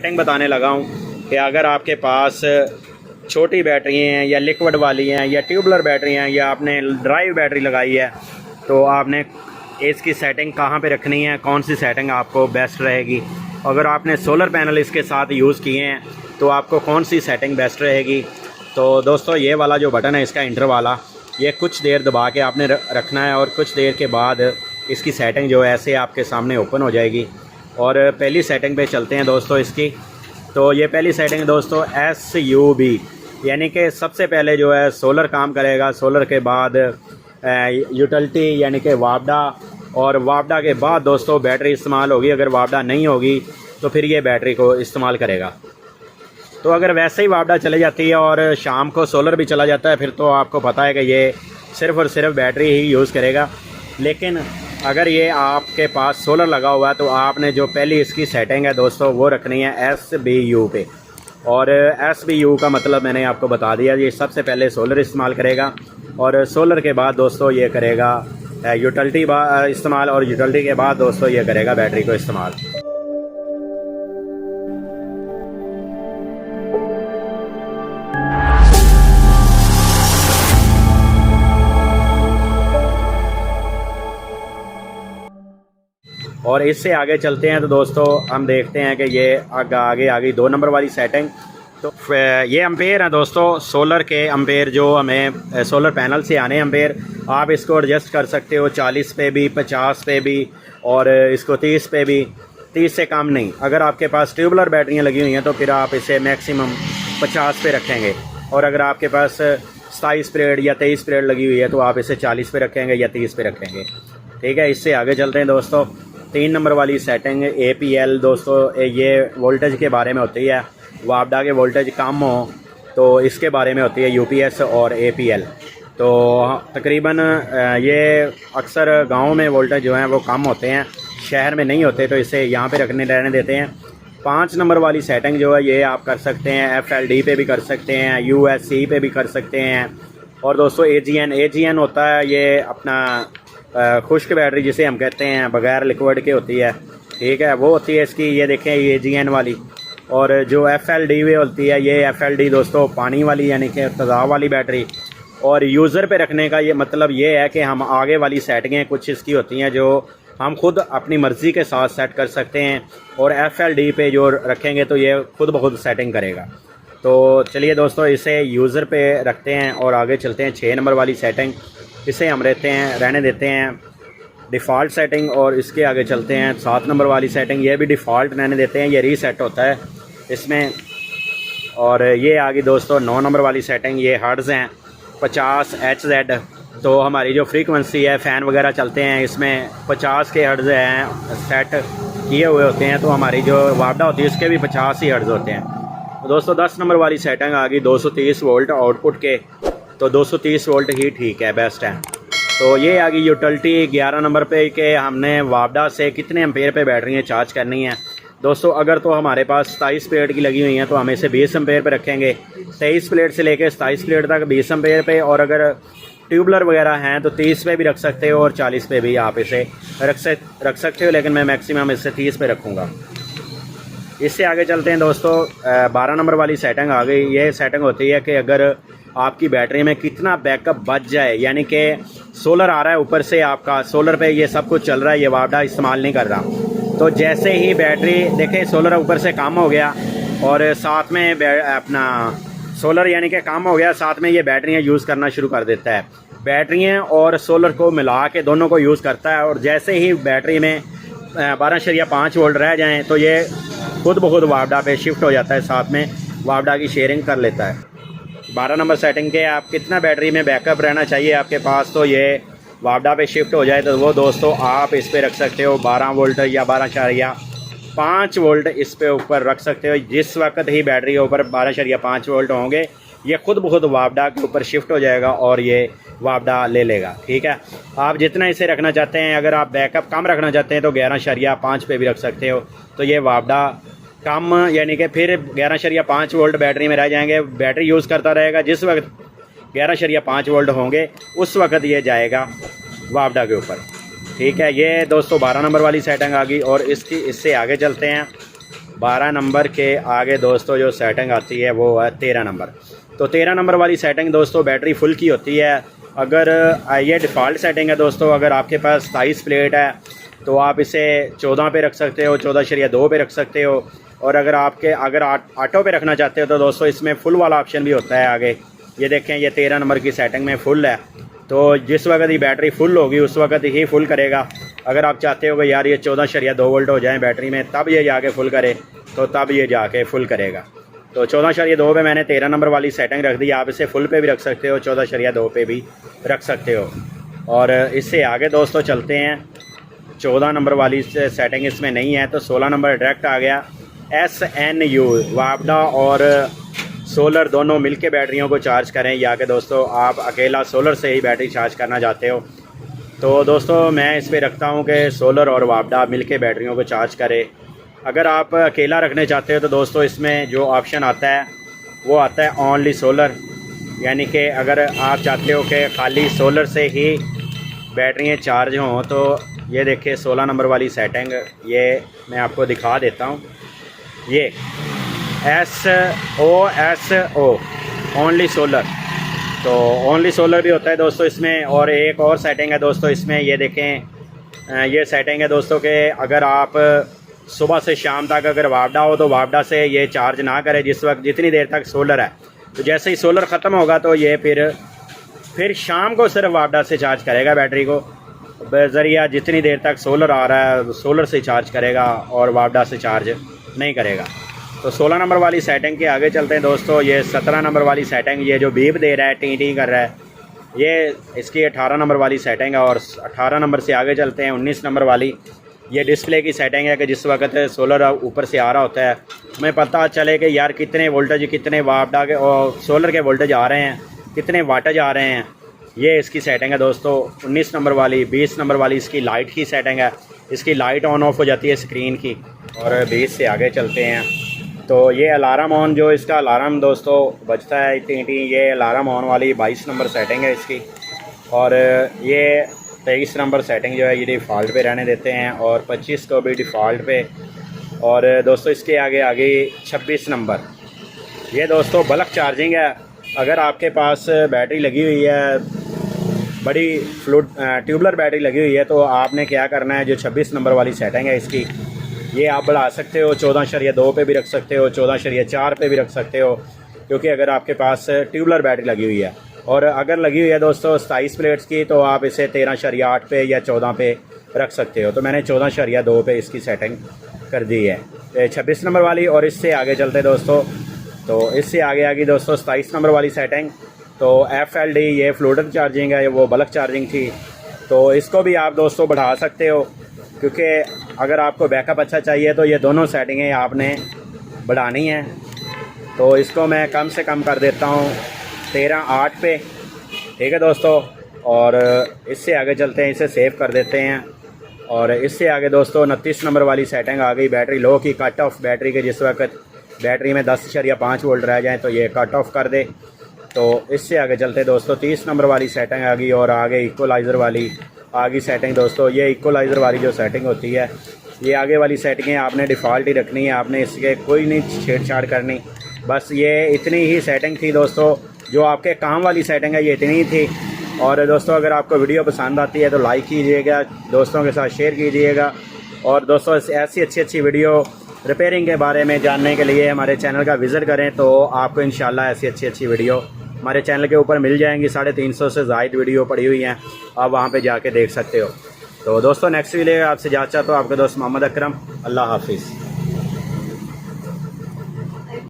Setting बताने लगा हूँ कि अगर आपके पास छोटी बैटरी हैं या लिक्विड वाली हैं या ट्यूबलर बैटरी हैं या आपने ड्राइव बैटरी लगाई है, तो आपने इसकी सेटिंग कहाँ पे रखनी है, कौन सी सेटिंग आपको बेस्ट रहेगी। अगर आपने सोलर पैनल इसके साथ यूज़ किए हैं तो आपको कौन सी सेटिंग बेस्ट रहेगी। तो दोस्तों ये वाला जो बटन है इसका इंटर वाला, ये कुछ देर दबा के आपने रखना है और कुछ देर के बाद इसकी सेटिंग जो है ऐसे आपके सामने ओपन हो जाएगी। और पहली सेटिंग पे चलते हैं दोस्तों इसकी। तो ये पहली सेटिंग दोस्तों SUB, यानी कि सबसे पहले जो है सोलर काम करेगा, सोलर के बाद यूटिलिटी यानी कि वापडा, और वापडा के बाद दोस्तों बैटरी इस्तेमाल होगी। अगर वापडा नहीं होगी तो फिर ये बैटरी को इस्तेमाल करेगा। तो अगर वैसे ही वापडा चले जाती है और शाम को सोलर भी चला जाता है, फिर तो आपको पता है कि ये सिर्फ़ और सिर्फ बैटरी ही यूज़ करेगा। लेकिन अगर ये आपके पास सोलर लगा हुआ है तो आपने जो पहली इसकी सेटिंग है दोस्तों वो रखनी है SBU पे। और SBU का मतलब मैंने आपको बता दिया, ये सबसे पहले सोलर इस्तेमाल करेगा और सोलर के बाद दोस्तों ये करेगा यूटिलिटी इस्तेमाल, और यूटिलिटी के बाद दोस्तों ये करेगा बैटरी को इस्तेमाल। और इससे आगे चलते हैं तो दोस्तों हम देखते हैं कि ये आगे 2 नंबर वाली सेटिंग। तो ये एम्पेयर है दोस्तों, सोलर के एम्पेयर जो हमें सोलर पैनल से आने एम्पेयर। आप इसको एडजस्ट कर सकते हो 40 पे भी, 50 पे भी, और इसको 30 पे भी, 30 से कम नहीं। अगर आपके पास ट्यूबलर बैटरियाँ लगी हुई हैं तो फिर आप इसे मैक्सिमम 50 पे रखेंगे, और अगर आपके पास 27 पीरियड या 23 पीरियड लगी हुई है तो आप इसे 40 पे रखेंगे या 30 पे रखेंगे। ठीक है, इससे आगे चलते हैं दोस्तों। 3 नंबर वाली सेटिंग APL दोस्तों, ये वोल्टेज के बारे में होती है। वापडा के वोल्टेज कम हो तो इसके बारे में होती है UPS और APL। तो तकरीबन ये अक्सर गांव में वोल्टेज जो हैं वो कम होते हैं, शहर में नहीं होते, तो इसे यहाँ पे रहने देते हैं। 5 नंबर वाली सेटिंग जो है ये आप कर सकते हैं FLD पे भी कर सकते हैं, USC पे भी कर सकते हैं। और दोस्तों AGN होता है ये अपना खुश्क बैटरी जिसे हम कहते हैं, बगैर लिक्विड के होती है। ठीक है, वो होती है इसकी, ये देखें ये AGN वाली। और जो FLD वे होती है, ये FLD दोस्तों पानी वाली यानी कि तेज़ाब वाली बैटरी। और यूज़र पे रखने का ये मतलब ये है कि हम आगे वाली सेटिंगें कुछ इसकी होती हैं जो हम खुद अपनी मर्ज़ी के साथ सेट कर सकते हैं, और FLD पे जो रखेंगे तो ये खुद ब खुद सेटिंग करेगा। तो चलिए दोस्तों इसे यूज़र पे रखते हैं और आगे चलते हैं। 6 नंबर वाली सेटिंग, इसे हम रहने देते हैं डिफ़ॉल्ट सेटिंग, और इसके आगे चलते हैं 7 नंबर वाली सेटिंग, ये भी डिफ़ॉल्ट रहने देते हैं, ये रीसेट होता है इसमें। और ये आगे दोस्तों 9 नंबर वाली सेटिंग, ये हर्ट्ज़ हैं 50 HZ। तो हमारी जो फ्रीक्वेंसी है, फ़ैन वगैरह चलते हैं इसमें 50 के हर्ट्ज़ हैं सेट किए हुए होते हैं, तो हमारी जो वापडा होती है उसके भी 50 ही हर्ट्ज़ होते हैं। तो दोस्तों 10 नंबर वाली सेटिंग आ गई 230 वोल्ट आउटपुट के, तो 230 वोल्ट ही ठीक है, बेस्ट है। तो ये आ गई यूटिलिटी 11 नंबर पे कि हमने वापडा से कितने एम्पेयर पे बैटरियाँ चार्ज करनी है। दोस्तों अगर तो हमारे पास 27 प्लेट की लगी हुई हैं तो हम इसे 20 एम्पेयर पे रखेंगे, 23 प्लेट से लेकर 27 प्लेट तक 20 एम्पेयर पे, और अगर ट्यूबलर वगैरह हैं तो 30 पे भी रख सकते हो और 40 पे भी आप इसे रख सकते हो, लेकिन मैं मैक्सिमम इसे 30 पे रखूँगा। इससे आगे चलते हैं दोस्तों। 12 नंबर वाली सेटिंग आ गई। ये सेटिंग होती है कि अगर आपकी बैटरी में कितना बैकअप बच जाए, यानी कि सोलर आ रहा है ऊपर से, आपका सोलर पे ये सब कुछ चल रहा है, ये वापडा इस्तेमाल नहीं कर रहा, तो जैसे ही बैटरी देखें सोलर ऊपर से कम हो गया और साथ में अपना सोलर यानी कि कम हो गया, साथ में ये बैटरियाँ यूज़ करना शुरू कर देता है। बैटरियाँ और सोलर को मिला के दोनों को यूज़ करता है, और जैसे ही बैटरी में 12.5 वोल्ट रह जाएँ तो ये खुद ब खुद वापडा पे शिफ्ट हो जाता है, साथ में वापडा की शेयरिंग कर लेता है। 12 नंबर सेटिंग के आप कितना बैटरी में बैकअप रहना चाहिए आपके पास, तो ये वापडा पे शिफ्ट हो जाए तो वो दोस्तों आप इस पे रख सकते हो 12 वोल्ट या 12.5 वोल्ट इस पे ऊपर रख सकते हो। जिस वक्त ही बैटरी के ऊपर 12.5 वोल्ट होंगे ये खुद ब खुद वापडा के ऊपर शिफ्ट हो जाएगा और ये वापडा ले लेगा। ठीक है, आप जितना इसे रखना चाहते हैं, अगर आप बैकअप कम रखना चाहते हैं तो 11.5 पे भी रख सकते हो, तो ये वापडा कम यानी कि फिर 11.5 वोल्ट बैटरी में रह जाएंगे, बैटरी यूज़ करता रहेगा। जिस वक्त 11.5 वोल्ट होंगे उस वक्त ये जाएगा वापडा के ऊपर। ठीक है, ये दोस्तों 12 नंबर वाली सेटिंग आ गई। और इससे आगे चलते हैं। 12 नंबर के आगे दोस्तों जो सेटिंग आती है वो है 13 नंबर। तो 13 नंबर वाली सेटिंग दोस्तों बैटरी फुल की होती है। अगर ये डिफ़ॉल्ट सेटिंग है दोस्तों, अगर आपके पास 27 प्लेट है तो आप इसे 14 पे रख सकते हो, 14.2 पे रख सकते हो। और अगर ऑटो पे रखना चाहते हो तो दोस्तों इसमें फुल वाला ऑप्शन भी होता है आगे। ये देखें, ये 13 नंबर की सेटिंग में फुल है, तो जिस वक्त ये बैटरी फुल होगी उस वक्त ही फुल करेगा। अगर आप चाहते हो कि यार ये 14.2 वोल्ट हो जाए बैटरी में तब ये जाके फुल करे, तो तब ये जाके फुल करेगा। तो 14.2 पे मैंने 13 नंबर वाली सेटिंग रख दी। आप इसे फुल पे भी रख सकते हो, 14.2 पे भी रख सकते हो। और इससे आगे दोस्तों चलते हैं। 14 नंबर वाली सेटिंग इसमें नहीं है, तो 16 नंबर डायरेक्ट आ गया। SNU वापडा और सोलर दोनों मिलके बैटरियों को चार्ज करें, या कि दोस्तों आप अकेला सोलर से ही बैटरी चार्ज करना चाहते हो, तो दोस्तों मैं इस पर रखता हूँ कि सोलर और वापडा मिलके बैटरियों को चार्ज करे। अगर आप अकेला रखने चाहते हो तो दोस्तों इसमें जो ऑप्शन आता है वो आता है ओनली सोलर, यानी कि अगर आप चाहते हो कि खाली सोलर से ही बैटरियाँ चार्ज हों, तो ये देखिए 16 नंबर वाली सेटिंग, ये मैं आपको दिखा देता हूँ। ये SOSO ओनली सोलर, तो ओनली सोलर भी होता है दोस्तों इसमें। और एक और सेटिंग है दोस्तों इसमें, ये देखें, ये सेटिंग है दोस्तों के अगर आप सुबह से शाम तक अगर वापडा हो तो वापडा से ये चार्ज ना करे जितनी देर तक सोलर है। तो जैसे ही सोलर ख़त्म होगा तो ये फिर शाम को सिर्फ वापडा से चार्ज करेगा बैटरी को, बज़रिया जितनी देर तक सोलर आ रहा है सोलर से चार्ज करेगा और वापडा से चार्ज नहीं करेगा। तो 16 नंबर वाली सेटिंग के आगे चलते हैं दोस्तों। ये 17 नंबर वाली सेटिंग, ये जो बीप दे रहा है, टी टी कर रहा है, ये इसकी 18 नंबर वाली सेटिंग है। और 18 नंबर से आगे चलते हैं 19 नंबर वाली। ये डिस्प्ले की सेटिंग है कि जिस वक्त सोलर ऊपर से आ रहा होता है हमें पता चले कि यार कितने वोल्टेज, कितने वापडा के और सोलर के वोल्टेज आ रहे हैं, कितने वाटेज आ रहे हैं। ये इसकी सेटिंग है दोस्तों 19 नंबर वाली। 20 नंबर वाली इसकी लाइट की सेटिंग है, इसकी लाइट ऑन ऑफ हो जाती है स्क्रीन की। और 20 से आगे चलते हैं तो ये अलार्म ऑन, जो इसका अलार्म दोस्तों बजता है टी, ये अलार्म ऑन वाली 22 नंबर सेटिंग है इसकी। और ये 23 नंबर सेटिंग जो है ये डिफ़ॉल्ट पे रहने देते हैं, और 25 को भी डिफ़ॉल्ट पे। और दोस्तों इसके आगे 26 नंबर, ये दोस्तों बल्क चार्जिंग है। अगर आपके पास बैटरी लगी हुई है, बड़ी ट्यूबलर बैटरी लगी हुई है, तो आपने क्या करना है, जो 26 नंबर वाली सेटिंग है इसकी, ये आप बढ़ा सकते हो, 14.2 पे भी रख सकते हो, 14.4 पे भी रख सकते हो, क्योंकि अगर आपके पास ट्यूबलर बैटरी लगी हुई है। और अगर लगी हुई है दोस्तों 27 प्लेट्स की, तो आप इसे 13.8 पे या 14 पे रख सकते हो। तो मैंने 14.2 पे इसकी सेटिंग कर दी है 26 नंबर वाली। और इससे आगे चलते दोस्तों, तो इससे आगे दोस्तों 27 नंबर वाली सेटिंग, तो FLD, ये फ्लोटर चार्जिंग है, वो बल्क चार्जिंग थी, तो इसको भी आप दोस्तों बढ़ा सकते हो, क्योंकि अगर आपको बैकअप अच्छा चाहिए तो ये दोनों सेटिंगें आपने बढ़ानी है। तो इसको मैं कम से कम कर देता हूँ 13.8 पे, ठीक है दोस्तों। और इससे आगे चलते हैं, इसे सेव कर देते हैं। और इससे आगे दोस्तों 29 नंबर वाली सेटिंग आ गई, बैटरी लो की, कट ऑफ बैटरी के, जिस वक्त बैटरी में 10.5 वोल्ट रह जाए तो ये कट ऑफ कर दे। तो इससे आगे चलते दोस्तों 30 नंबर वाली सेटिंग आ गई। और आगे इक्वलाइज़र वाली आ गई सेटिंग दोस्तों। ये इक्वलाइज़र वाली जो सेटिंग होती है, ये आगे वाली सेटिंगें आपने डिफ़ॉल्ट ही रखनी है, आपने इसके कोई नहीं छेड़छाड़ करनी। बस ये इतनी ही सेटिंग थी दोस्तों, जो आपके काम वाली सेटिंग है ये इतनी ही थी। और दोस्तों अगर आपको वीडियो पसंद आती है तो लाइक कीजिएगा, दोस्तों के साथ शेयर कीजिएगा। और दोस्तों ऐसी अच्छी वीडियो रिपेयरिंग के बारे में जानने के लिए हमारे चैनल का विज़िट करें, तो आपको इंशाल्लाह ऐसी अच्छी वीडियो हमारे चैनल के ऊपर मिल जाएंगी। 350 से ज़ायद वीडियो पड़ी हुई हैं, आप वहाँ पे जाके देख सकते हो। तो दोस्तों नेक्स्ट वीडियो आपसे जांचा तो आपका दोस्त मोहम्मद अकरम। अल्लाह हाफिज़।